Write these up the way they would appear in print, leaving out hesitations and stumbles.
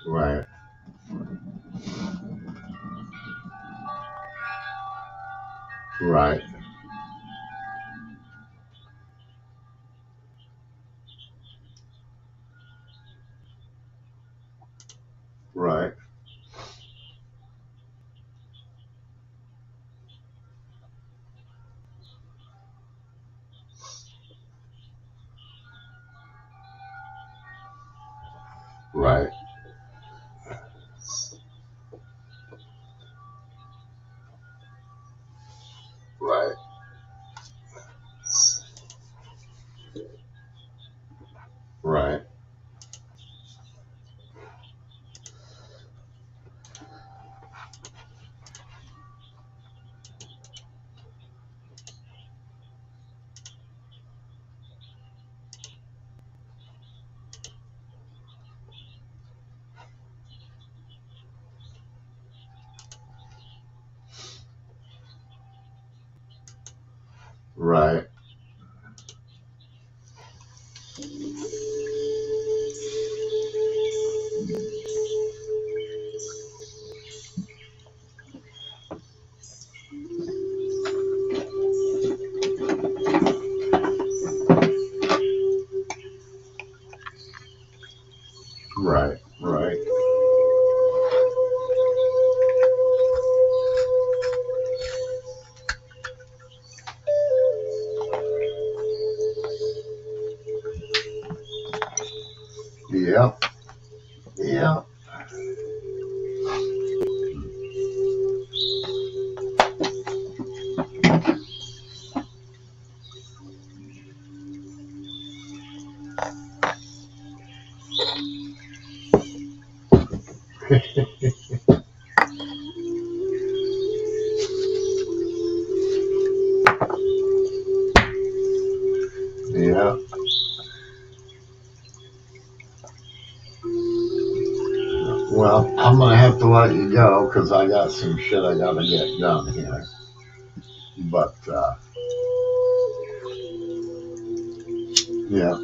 Right. Right. Right. Right. Right. Right. Right. Right. Right. Yep. Yep. Yeah. Well, I'm gonna have to let you go because I got some shit I gotta get done here. But yeah,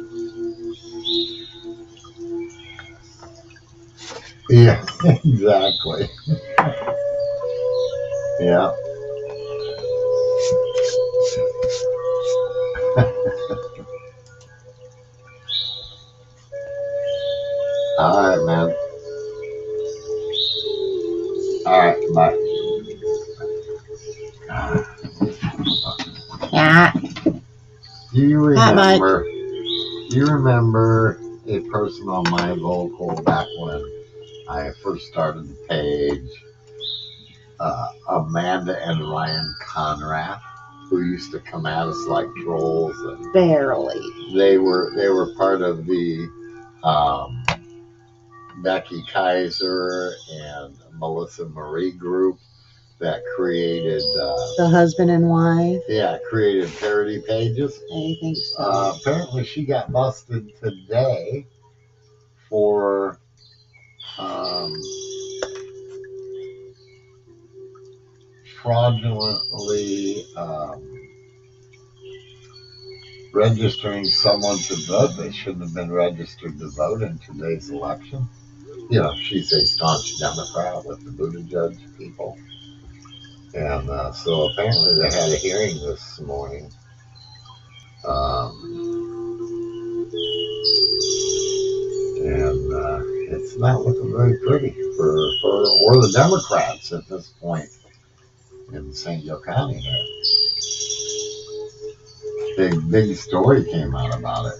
yeah, exactly. Yeah. All right, man. All right, bye. Yeah. Do you Not much. remember? Do you remember a person on my local back when I first started the page? Amanda and Ryan Conrad, who used to come at us like trolls. And Barely. they were part of the um, Becky Kaiser and Melissa Marie group that created The husband and wife. created parody pages. I think so. Apparently, she got busted today for fraudulently registering someone to vote. They shouldn't have been registered to vote in today's election. You know, she's a staunch Democrat with the Buttigieg people. And so apparently they had a hearing this morning. And it's not looking very pretty for her or the Democrats at this point in St. Joe County here. Big story came out about it.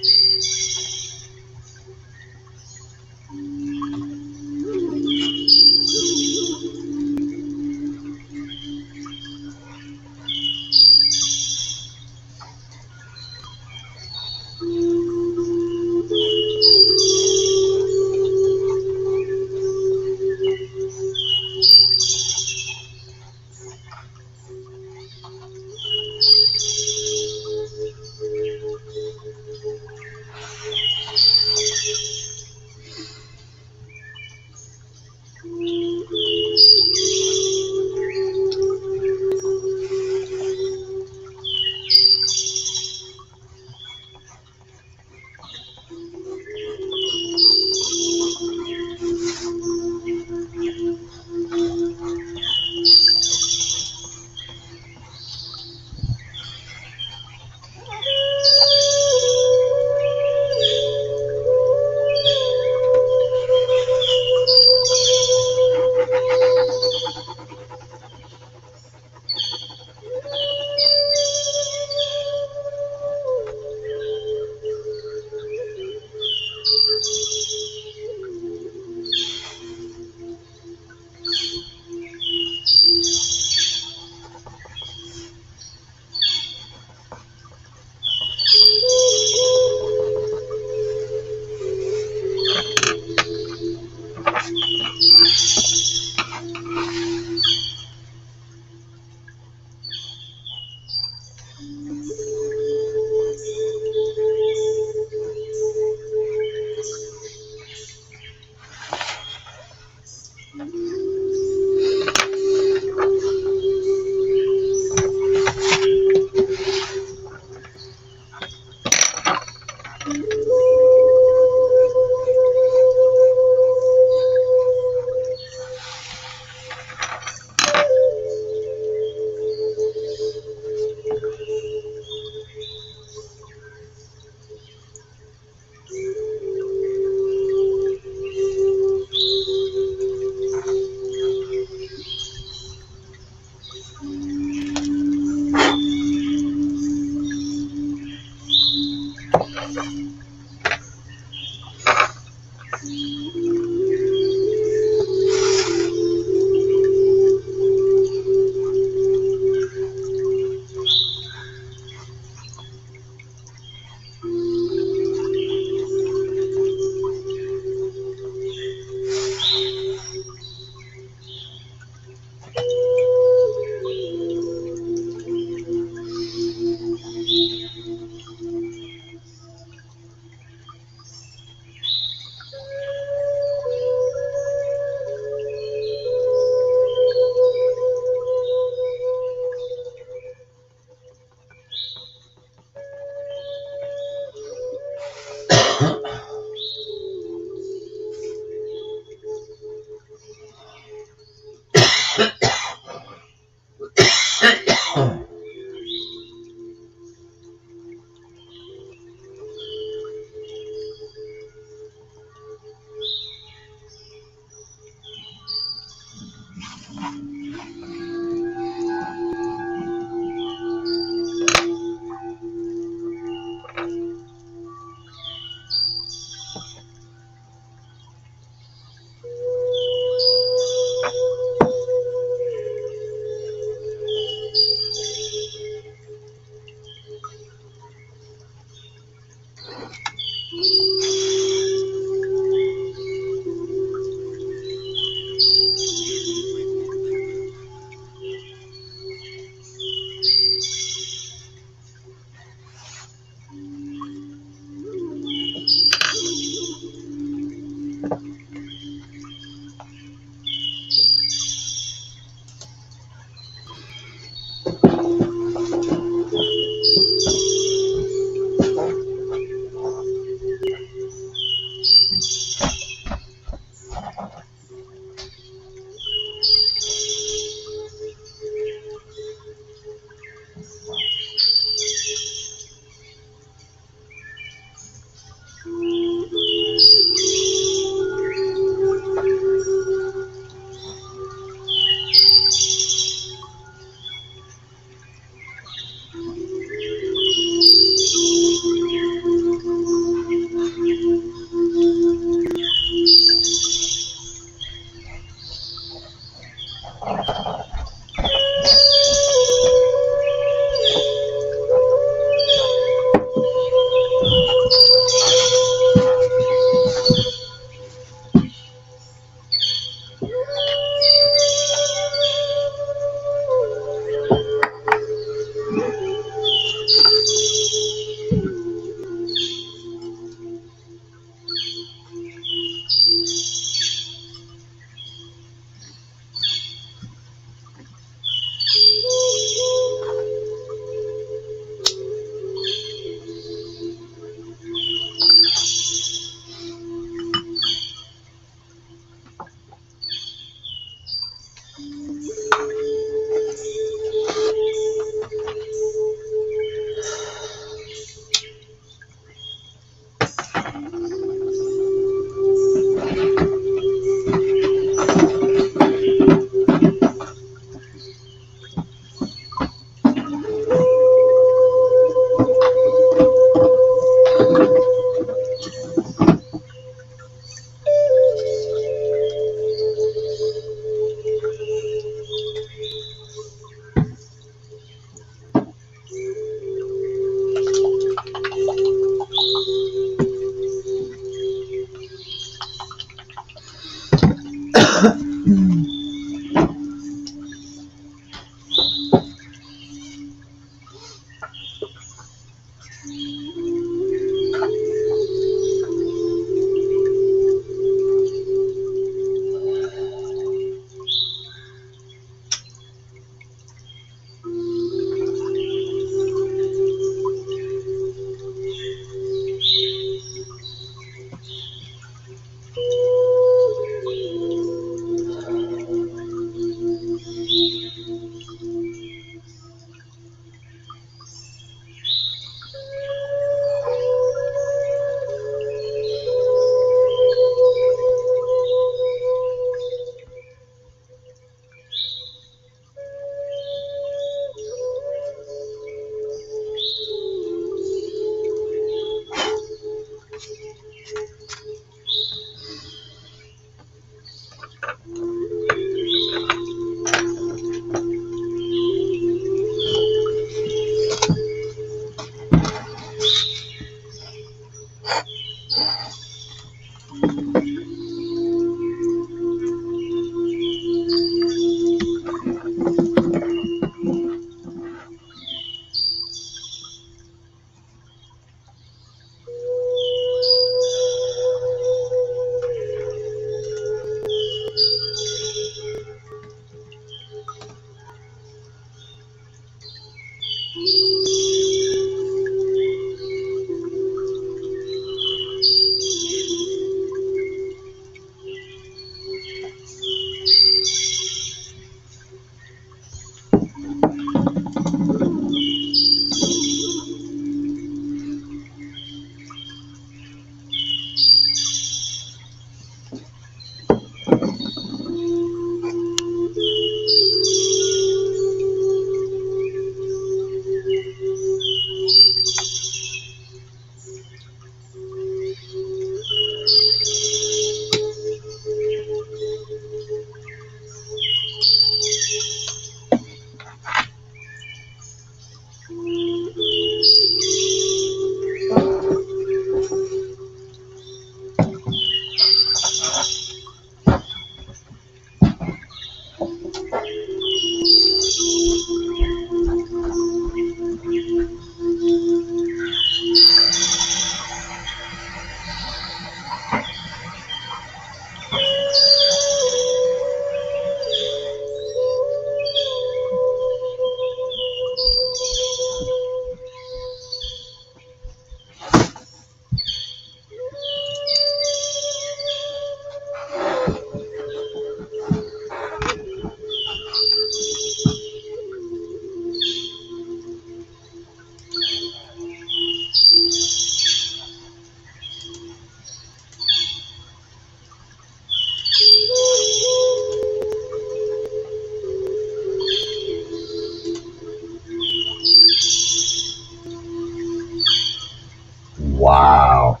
Wow.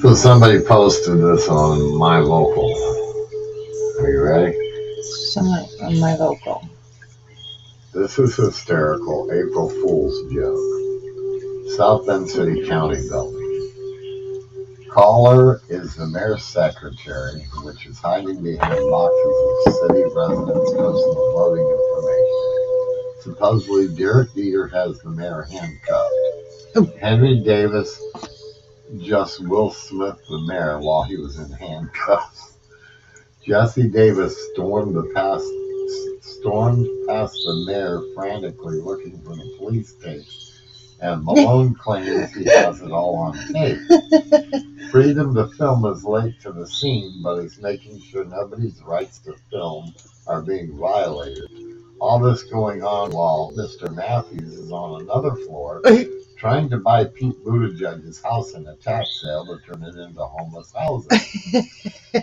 So somebody posted this on my local. Are you ready? Someone on my local. This is hysterical. April Fool's joke. South Bend City County building. Caller is the mayor's secretary, which is hiding behind boxes of city residents' personal voting information. Supposedly, Derek Dieter has the mayor handcuffed. Henry Davis just Will Smith the mayor while he was in handcuffs. Jesse Davis stormed past the mayor frantically looking for the police tapes, and Malone claims he has it all on tape. Freedom to film is late to the scene, but is making sure nobody's rights to film are being violated. All this going on while Mr. Matthews is on another floor trying to buy Pete Buttigieg's house in a tax sale to turn it into homeless housing.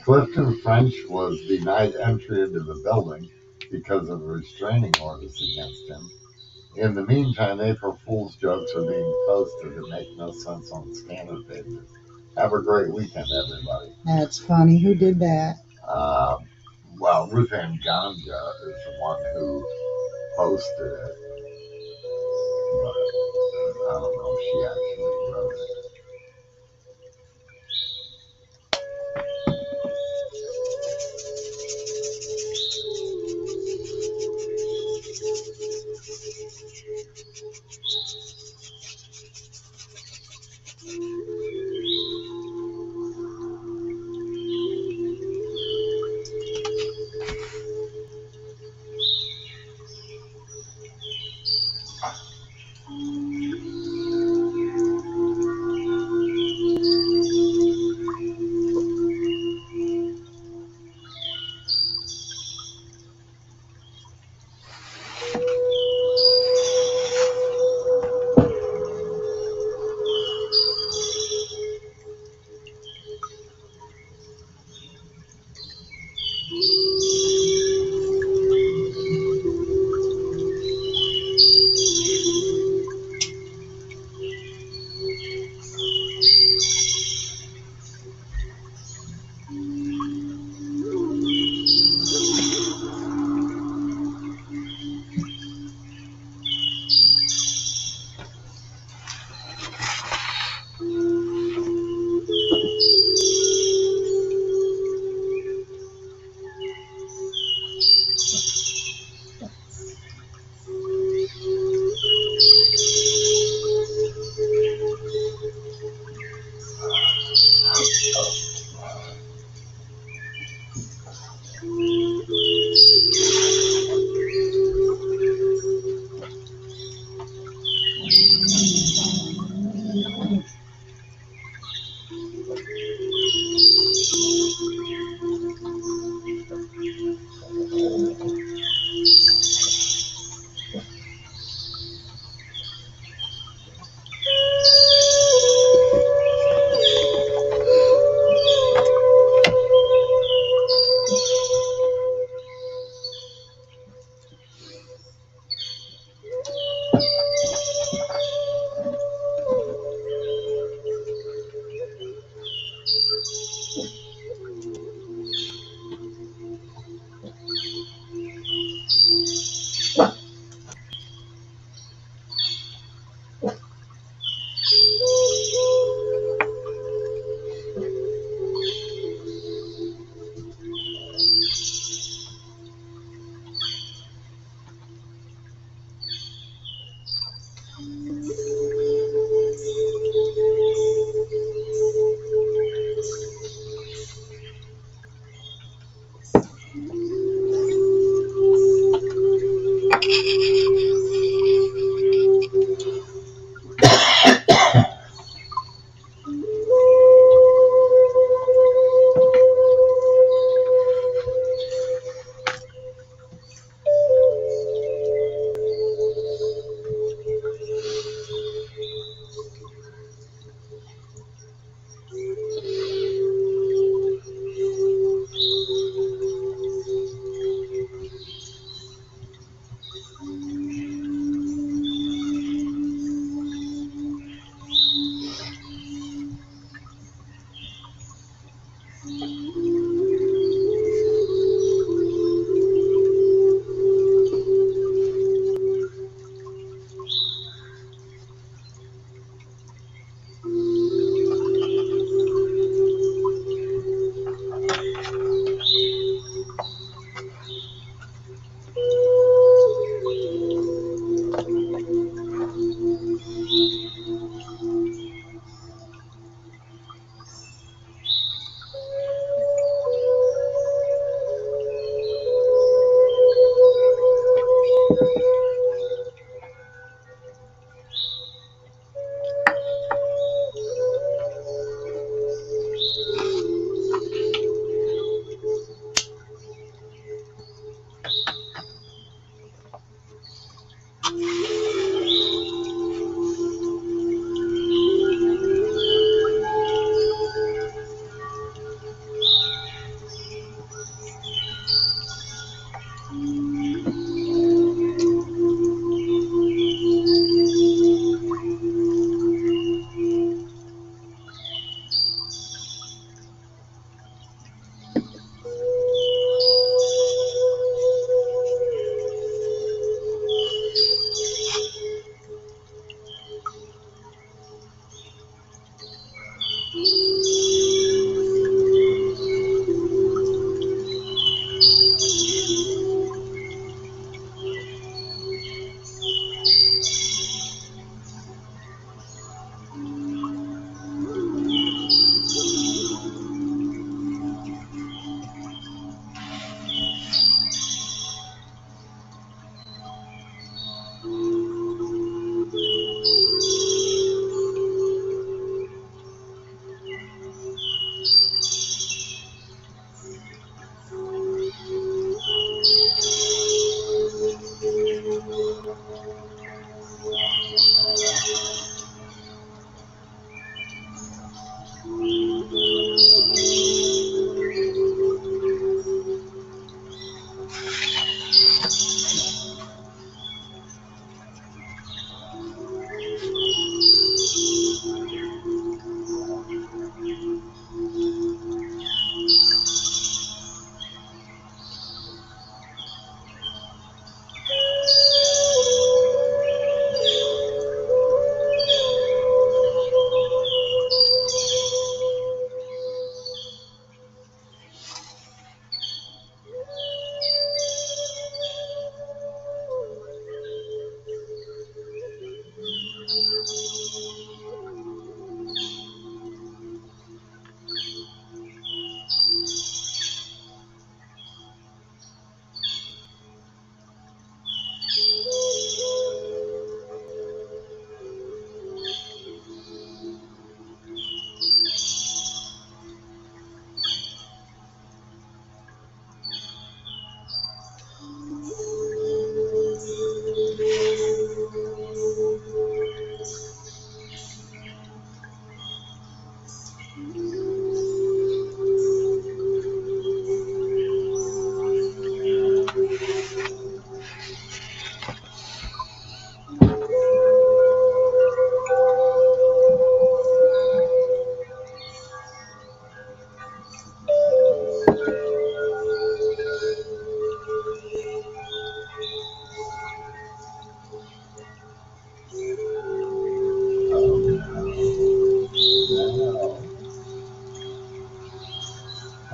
Clifton French was denied entry into the building because of restraining orders against him. In the meantime, April Fool's jokes are being posted that make no sense on scanner pages. Have a great weekend, everybody. That's funny. Who did that? Well, Ruth Ann Ganja is the one who posted it, but I don't know if she actually wrote it.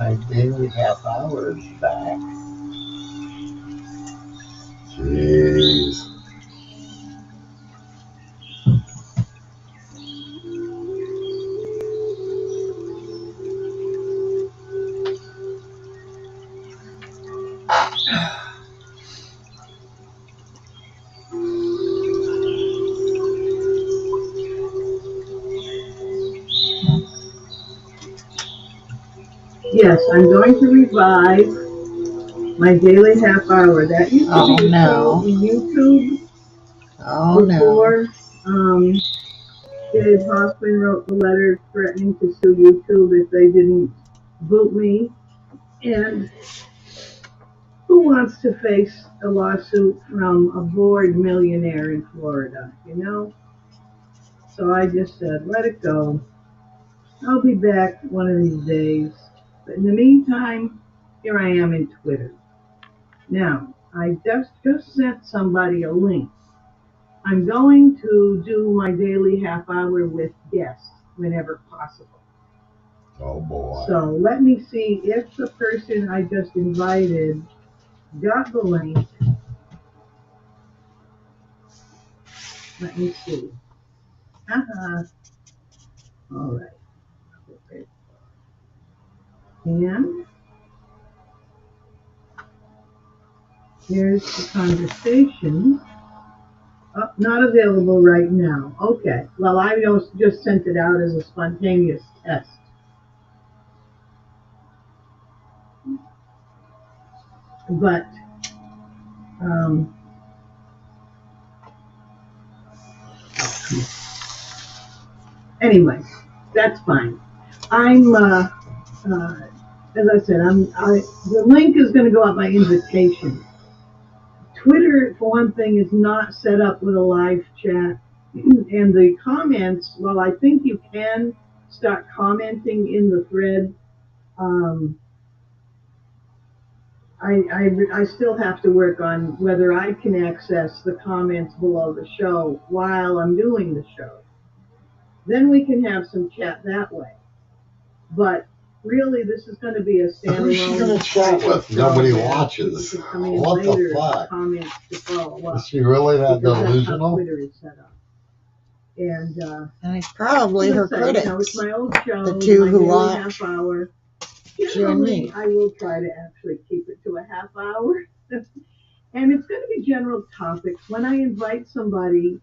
My daily half hour is back. Jeez. Yes, I'm going to revive my daily half hour. That used to be a show in YouTube before Dave Hoffman wrote the letter threatening to sue YouTube if they didn't boot me. And who wants to face a lawsuit from a bored millionaire in Florida, you know? So I just said, let it go. I'll be back one of these days. But in the meantime, here I am in Twitter. Now, I just sent somebody a link. I'm going to do my daily half hour with guests whenever possible. Oh boy. So let me see if the person I just invited got the link. Let me see. All right. Okay. And here's the conversation. Oh, not available right now. Okay. Well, I just sent it out as a spontaneous test. But anyway, that's fine. I'm as I said, the link is going to go out by invitation. Twitter, for one thing, is not set up with a live chat, and the comments. Well, I think you can start commenting in the thread. I still have to work on whether I can access the comments below the show while I'm doing the show. Then we can have some chat that way. But really, this is going to be a standalone. Who's she going to chat with? Nobody watches. What the fuck? Comments to follow up. Is she really that delusional? Twitter is set up. And it's probably her critics. It's my old show. The two who watch. Half hour. Generally, I will try to actually keep it to a half hour. And it's going to be general topics. When I invite somebody,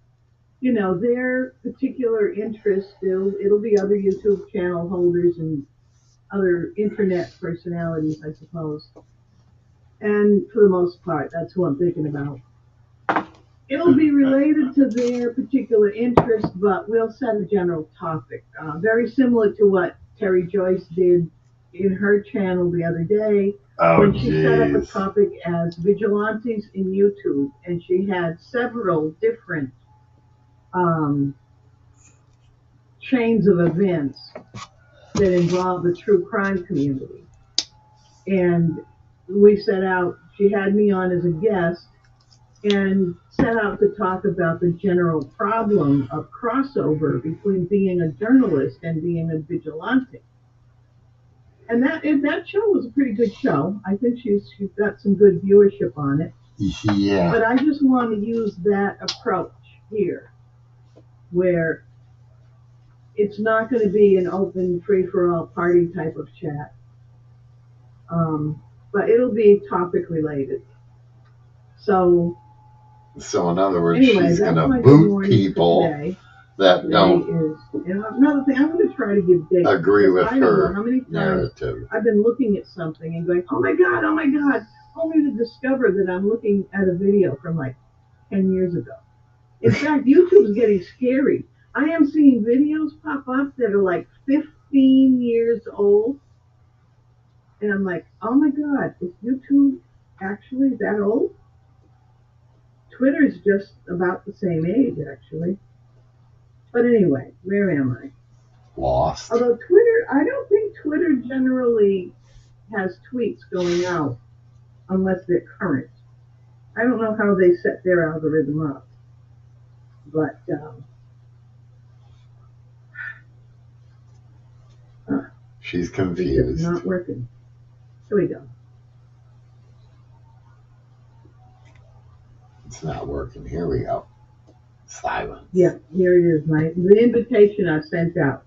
their particular interest, it'll be other YouTube channel holders and other internet personalities, I suppose. And for the most part, that's who I'm thinking about. It'll be related to their particular interest, but we'll set a general topic. Very similar to what Terry Joyce did in her channel the other day, when she set up a topic as vigilantes in YouTube, and she had several different chains of events that involve the true crime community. And we set out, she had me on as a guest, and set out to talk about the general problem of crossover between being a journalist and being a vigilante. And that show was a pretty good show. I think she's got some good viewership on it. Yeah. But I just want to use that approach here, where it's not going to be an open, free-for-all party type of chat. But it'll be topic related. So in other words, anyway, she's going to boot people that don't another thing, I'm going to try to give dates. Agree with her how many times narrative. I've been looking at something and going, oh my God, only to discover that I'm looking at a video from like 10 years ago. In fact, YouTube's getting scary. I am seeing videos pop up that are like 15 years old. And I'm like, oh my God, is YouTube actually that old? Twitter's just about the same age, actually. But anyway, where am I? Lost. Although Twitter, I don't think Twitter generally has tweets going out unless they're current. I don't know how they set their algorithm up. But, she's confused. It's not working. Here we go. It's not working. Here we go. Silence. Yeah, here it is. The invitation I sent out.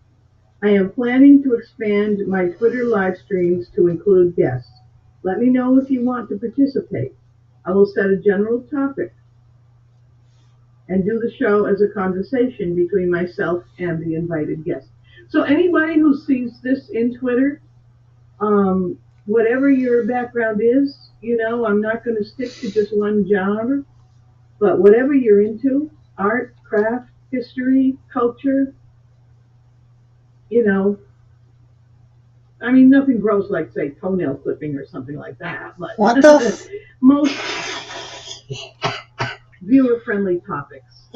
I am planning to expand my Twitter live streams to include guests. Let me know if you want to participate. I will set a general topic and do the show as a conversation between myself and the invited guest. So anybody who sees this in Twitter, whatever your background is, I'm not going to stick to just one genre, but whatever you're into, art, craft, history, culture, nothing gross like, say, toenail clipping or something like that, but what the most viewer-friendly topics.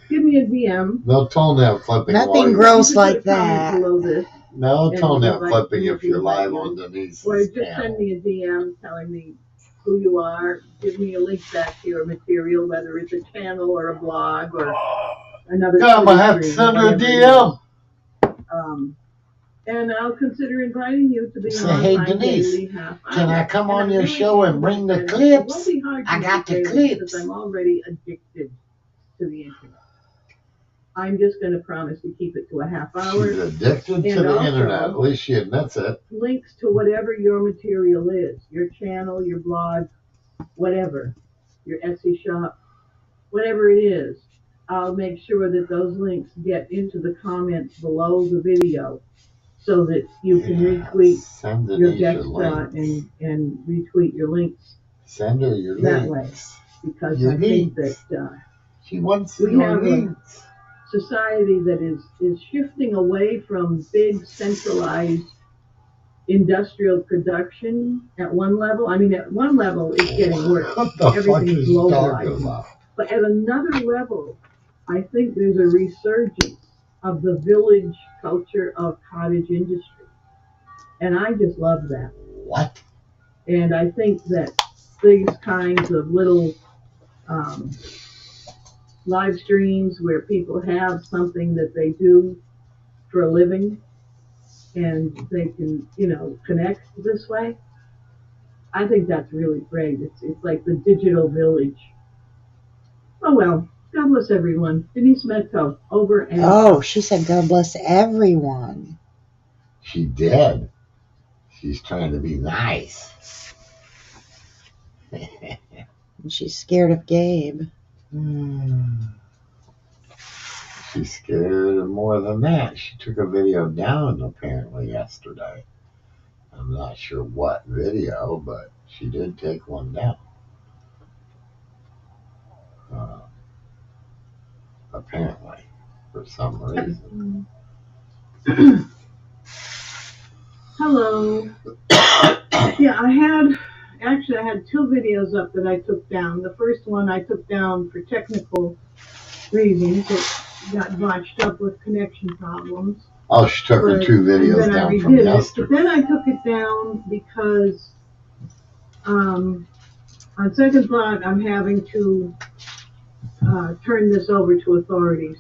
Give me a DM. No toenail clipping. Nothing gross like that. Below this. No And toenail invite clipping me if to you're invite live you. on Or Denise's just send channel. me a DM telling me who you are. Give me a link back to your material, whether it's a channel or a blog or another. God, I'm gonna have to send her a DM. And I'll consider inviting you to be Say, on hey my Denise, daily half hour. can I come on I your really show can, and bring the but clips? It won't be hard to I got the do daily clips. because I'm already addicted to the internet. I'm just going to promise to keep it to a half hour. She's addicted to the internet. At least she admits it. Links to whatever your material is, your channel, your blog, whatever, your Etsy shop, whatever it is. I'll make sure that those links get into the comments below the video so that you can retweet your guest and retweet your links. Send her your that links. Way, because your I links. think that she wants we your have links. A society that is shifting away from big centralized industrial production at one level. I mean, at one level, it's getting worse. What the fuck is she talking about? But at another level, I think there's a resurgence of the village culture of cottage industry. And I just love that. What? And I think that these kinds of little live streams where people have something that they do for a living and they can, connect this way, I think that's really great. It's like the digital village. Oh well, God bless everyone. Denise Metco, over and Oh, she said, God bless everyone. She did. She's trying to be nice. She's scared of Gabe. She's scared of more than that. She took a video down apparently yesterday. I'm not sure what video, but she did take one down. Apparently, for some reason. Hello. Yeah, I had two videos up that I took down. The first one I took down for technical reasons. It got botched up with connection problems. Oh, she took her two videos down from yesterday. But then I took it down because, on second thought, I'm having to turn this over to authorities.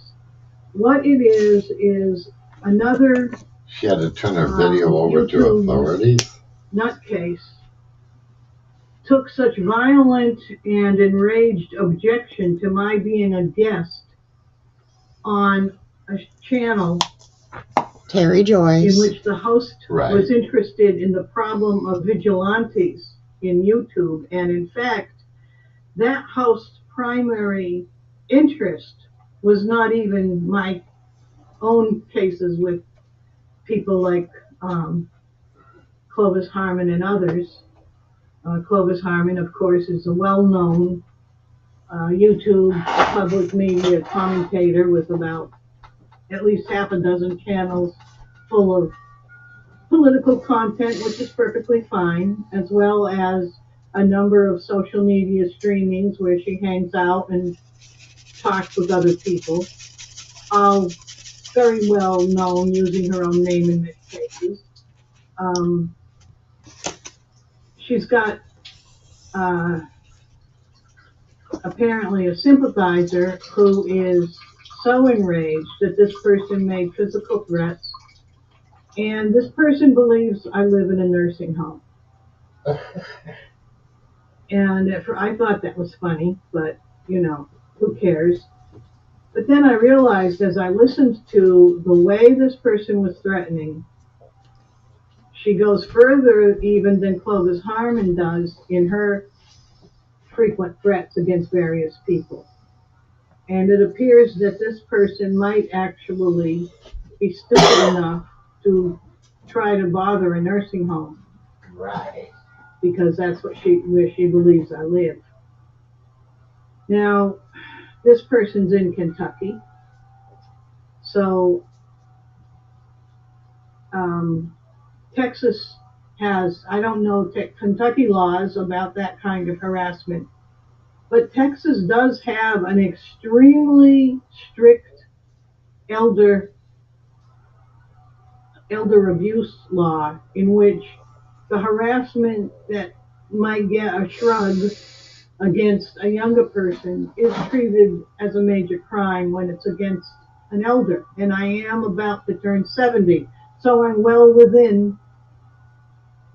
What it is another. She had to turn her video over to authorities. Nutcase took such violent and enraged objection to my being a guest on a channel, Terry Joyce, in which the host was interested in the problem of vigilantes in YouTube. And in fact, that host's primary interest was not even my own cases with people like Clovis Harmon and others. Clovis Harmon, of course, is a well-known YouTube public media commentator with about at least half a dozen channels full of political content, which is perfectly fine, as well as a number of social media streamings where she hangs out and talks with other people, all very well known, using her own name in many cases. She's got apparently a sympathizer who is so enraged that this person made physical threats, and this person believes I live in a nursing home. And I thought that was funny, but who cares? But then I realized as I listened to the way this person was threatening, she goes further even than Clovis Harmon does in her frequent threats against various people. And it appears that this person might actually be stupid enough to try to bother a nursing home. Right. Because that's where she believes I live. Now, this person's in Kentucky. So, Texas has, I don't know Kentucky laws about that kind of harassment, but Texas does have an extremely strict elder elder abuse law in which the harassment that might get a shrug against a younger person is treated as a major crime when it's against an elder. And I am about to turn 70, so I'm well within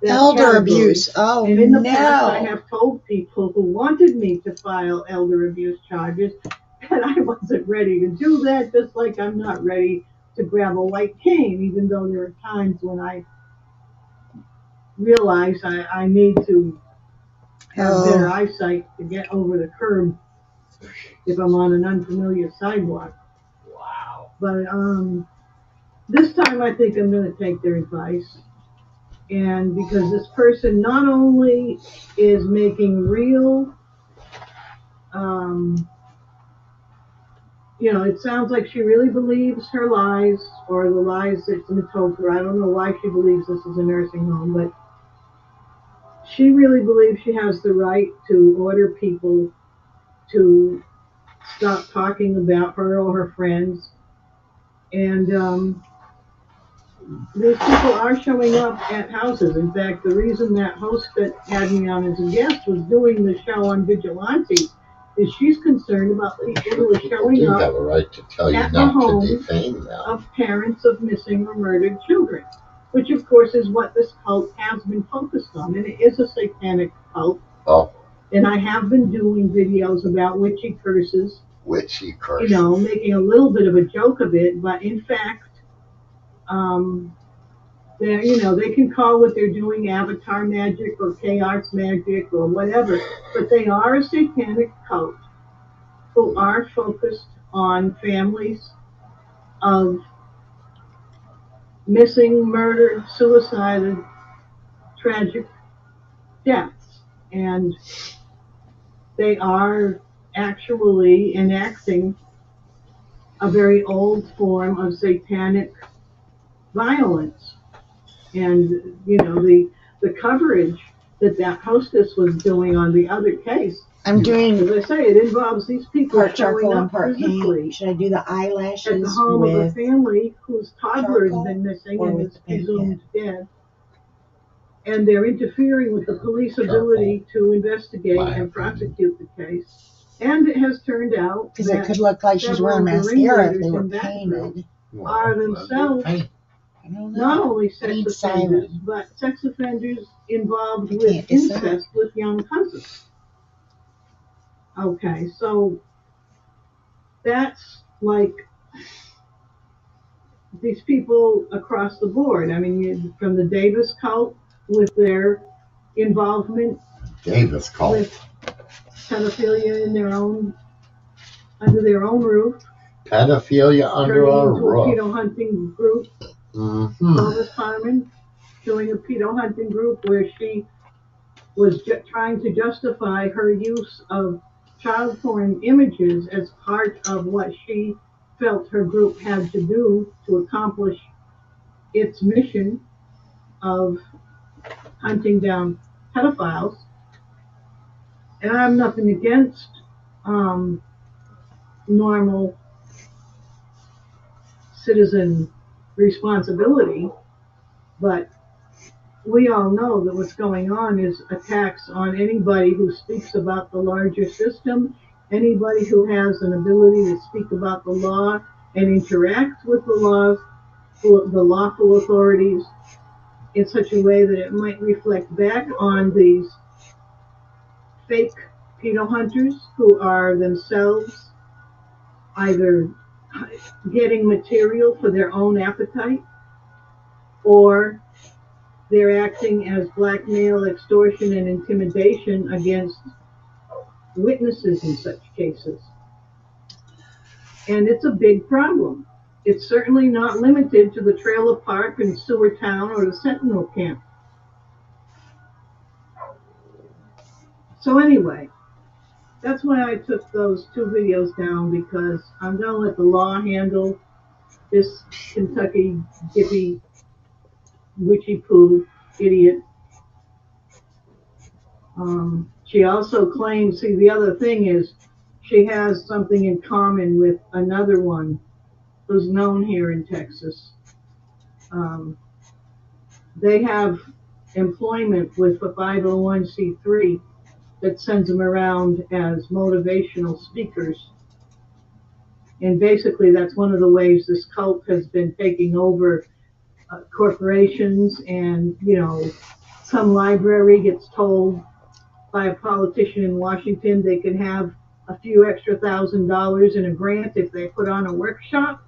that Elder category. abuse. Oh, And in the past, I no. have told people who wanted me to file elder abuse charges that I wasn't ready to do that, just like I'm not ready to grab a white cane, even though there are times when I realize I need to have better Oh, eyesight to get over the curb if I'm on an unfamiliar sidewalk. Wow. But this time I think I'm going to take their advice. And because this person not only is making real, um, it sounds like she really believes her lies or the lies that's been told her. I don't know why she believes this is a nursing home, but she really believes she has the right to order people to stop talking about her or her friends. And these people are showing up at houses. In fact, the reason that host that had me on as a guest was doing the show on vigilantes is she's concerned about people who are People showing do up have a right to tell you at the not to homes defame them. of parents of missing or murdered children, which of course is what this cult has been focused on. And it is a satanic cult. Oh, And I have been doing videos about witchy curses, witchy curse. making a little bit of a joke of it, but in fact, they can call what they're doing avatar magic or K-arts magic or whatever, but they are a satanic cult who are focused on families of missing, murdered, suicided, tragic deaths. And they are actually enacting a very old form of satanic violence. And, the coverage that hostess was doing on the other case, I'm doing as I say, it involves these people part showing charcoal and up part physically paint. Should I do the at the eyelashes home of a with family whose toddler has charcoal been missing or and with is the paint presumed dead. And they're interfering with the police Charcoal. ability to investigate My and opinion. prosecute the case. And it has turned out Because it that could look like she's several wearing of the mascara if ringleaders they were in that group painted. are Well, themselves paint. I don't not know. only I sex need offenders, siren. but sex offenders involved I with can't decide. incest with young cousins. Okay, so that's like these people across the board. I mean, from the Davis cult with their involvement Davis cult. with pedophilia under their own roof, Pedophilia under turning our into a roof. pedo hunting group. Mm-hmm. Clovis Carmen doing a pedo hunting group where she was trying to justify her use of child porn images as part of what she felt her group had to do to accomplish its mission of hunting down pedophiles. And I have nothing against normal citizen responsibility, but we all know that what's going on is attacks on anybody who speaks about the larger system, anybody who has an ability to speak about the law and interact with the lawful authorities in such a way that it might reflect back on these fake pedo hunters who are themselves either getting material for their own appetite or they're acting as blackmail, extortion, and intimidation against witnesses in such cases. And it's a big problem. It's certainly not limited to the trailer park and sewer town or the Sentinel camp. So anyway, that's why I took those two videos down, because I'm going to let the law handle this Kentucky hippie witchy poo idiot. She also claims, see, the other thing is she has something in common with another one who's known here in Texas. they have employment with a 501c3 that sends them around as motivational speakers. And basically, that's one of the ways this cult has been taking over corporations. And, some library gets told by a politician in Washington they can have a few extra $1,000 in a grant if they put on a workshop.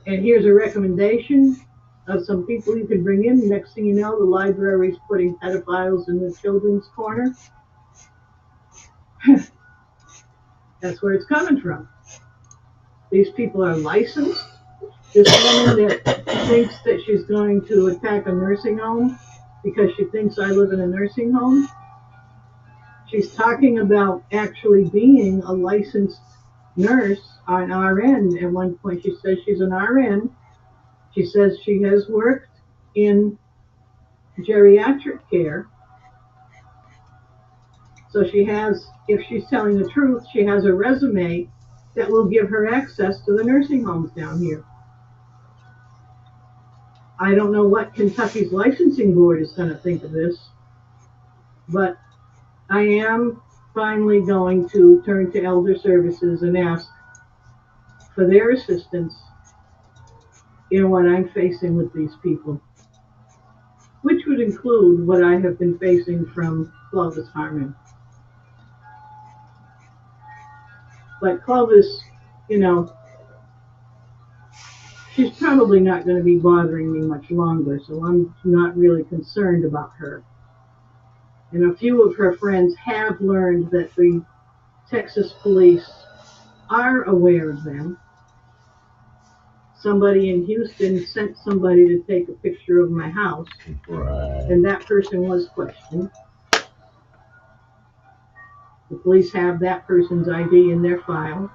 And here's a recommendation of some people you can bring in. Next thing you know, the library's putting pedophiles in the children's corner. That's where it's coming from. These people are licensed. This woman that thinks that she's going to attack a nursing home because she thinks I live in a nursing home, she's talking about actually being a licensed nurse, an RN. At one point, she says she's an RN. She says she has worked in geriatric care. So she has, if she's telling the truth, she has a resume that will give her access to the nursing homes down here. I don't know what Kentucky's licensing board is going to think of this, but I am finally going to turn to Elder Services and ask for their assistance in what I'm facing with these people, which would include what I have been facing from Clovis Harmon. But Clovis, she's probably not going to be bothering me much longer, so I'm not really concerned about her. And a few of her friends have learned that the Texas police are aware of them. Somebody in Houston sent somebody to take a picture of my house, Right. and that person was questioned. The police have that person's ID in their file.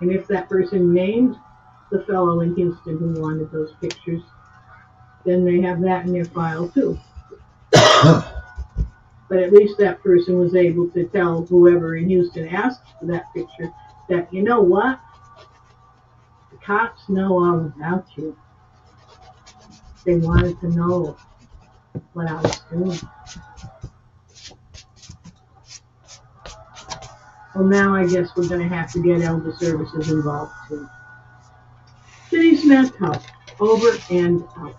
And if that person named the fellow in Houston who wanted those pictures, then they have that in their file too. But at least that person was able to tell whoever in Houston asked for that picture that, you know what? The cops know all about you. They wanted to know what I was doing. Well, now I guess we're going to have to get Elder Services involved too. City's Meth Help, over and out.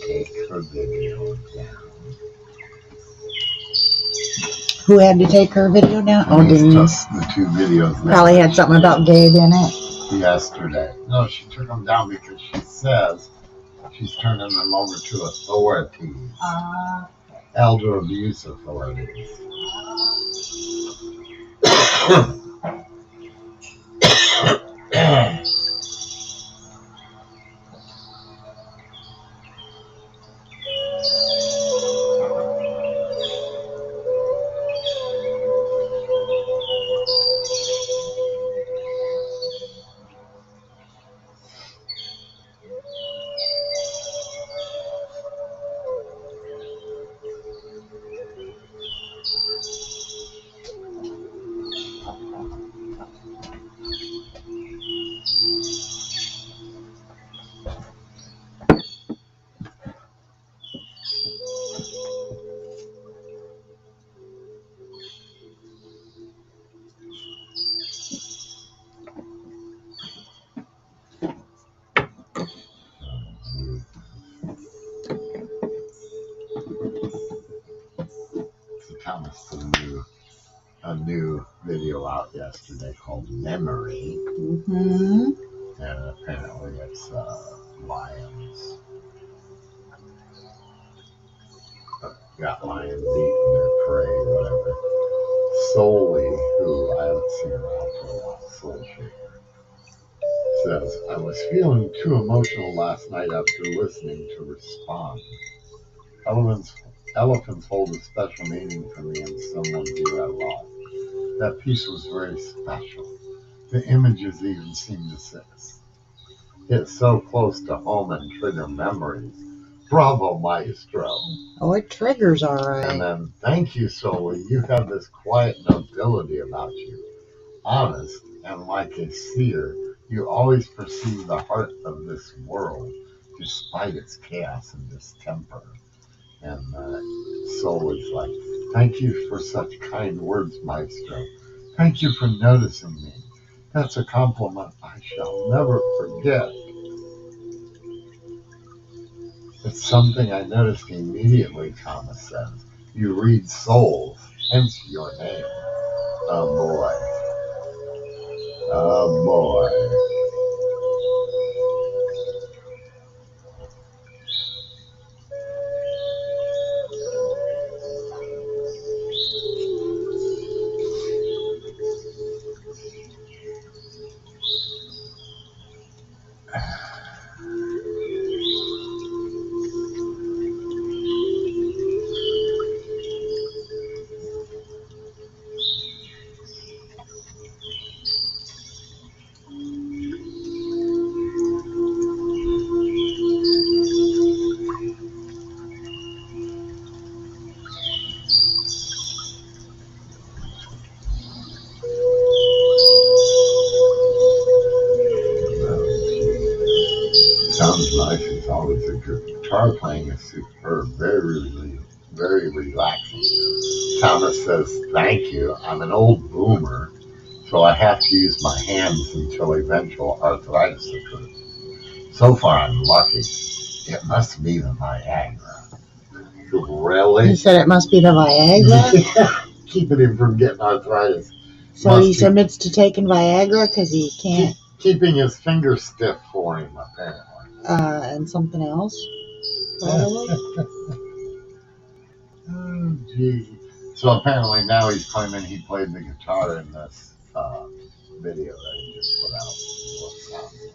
Take her video down. Who had to take her video down? Oh, Denise Denise. took the 2 videos down. Probably had something about Gabe in it. Yesterday. No, she took them down because she says she's turning them over to authorities. Elder abuse authorities. Thomas put a new video out yesterday called Memory. Mm-hmm. And apparently it's lions. Got lions eating their prey, whatever. Solely, who I haven't seen around for a while, Soul Shaker, says, I was feeling too emotional last night after listening to respond. Elephants hold a special meaning for me and someone who I lost. That piece was very special. The images even seem to hit so close to home and trigger memories. Bravo, maestro. Oh, it triggers all right. And then, thank you, Soli. You have this quiet nobility about you. Honest, and like a seer, you always perceive the heart of this world, despite its chaos and distemper. And Soli's like, thank you for such kind words, maestro. Thank you for noticing me. That's a compliment I shall never forget. It's something I noticed immediately, Thomas says. You read souls, hence your name. Oh boy. Oh boy. Sounds nice. It's always a good guitar playing is superb. Very relaxing. Thomas says, thank you. I'm an old boomer, so I have to use my hands until eventual arthritis occurs. So far, I'm lucky. It must be the Viagra. Really? He said it must be the Viagra. Keeping him from getting arthritis. So he submits to taking Viagra because he can't. Keeping his fingers stiff for him, apparently. And something else. Probably. Oh, gee. So apparently now he's claiming he played the guitar in this video that he just put out. What it sounds like.